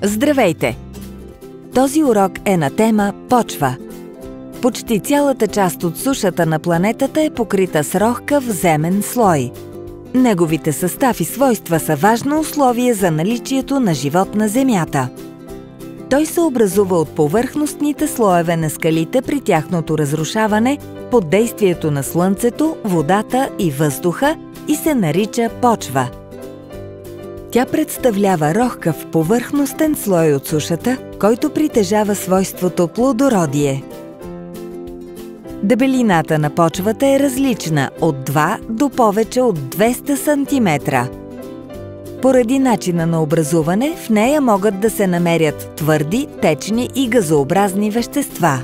Здравейте! Този урок е на тема почва. Почти цялата част от сушата на планетата е покрита с рохкав земен слой. Неговите състав и свойства са важно условие за наличието на живот на Земята. Той се образува от повърхностните слоеве на скалите при тяхното разрушаване под действието на Слънцето, водата и въздуха и се нарича почва. Тя представлява рохкав повърхностен слой от сушата, който притежава свойството плодородие. Дебелината на почвата е различна от 2 до повече от 200 см. Поради начина на образуване, в нея могат да се намерят твърди, течни и газообразни вещества.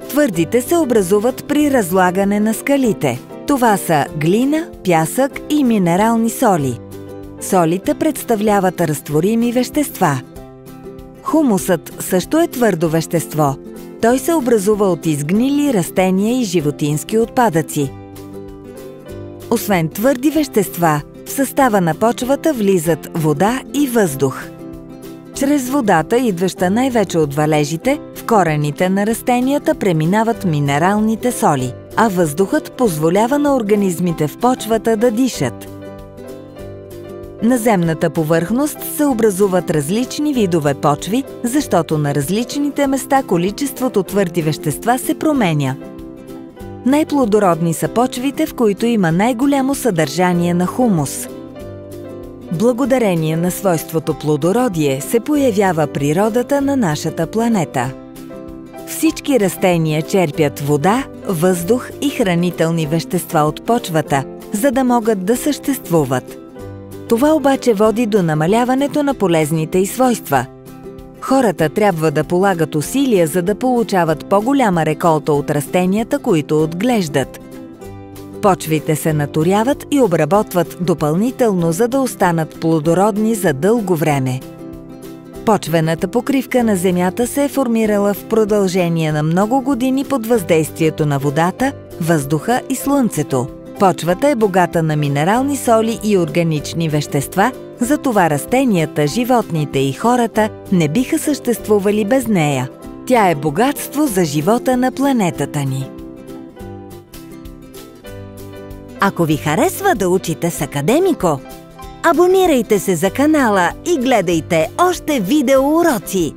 Твърдите се образуват при разлагане на скалите. Това са глина, пясък и минерални соли. Солите представляват разтворими вещества. Хумусът също е твърдо вещество. Той се образува от изгнили растения и животински отпадъци. Освен твърди вещества, в състава на почвата влизат вода и въздух. Чрез водата, идваща най-вече от валежите, в корените на растенията преминават минералните соли, а въздухът позволява на организмите в почвата да дишат. На земната повърхност се образуват различни видове почви, защото на различните места количеството твърди вещества се променя. Най-плодородни са почвите, в които има най-голямо съдържание на хумус. Благодарение на свойството плодородие се появява природата на нашата планета. Всички растения черпят вода, въздух и хранителни вещества от почвата, за да могат да съществуват. Това обаче води до намаляването на полезните й свойства. Хората трябва да полагат усилия, за да получават по-голяма реколта от растенията, които отглеждат. Почвите се наторяват и обработват допълнително, за да останат плодородни за дълго време. Почвената покривка на Земята се е формирала в продължение на много години под въздействието на водата, въздуха и Слънцето. Почвата е богата на минерални соли и органични вещества, затова растенията, животните и хората не биха съществували без нея. Тя е богатство за живота на планетата ни. Ако ви харесва да учите с Академико, абонирайте се за канала и гледайте още видеоуроци!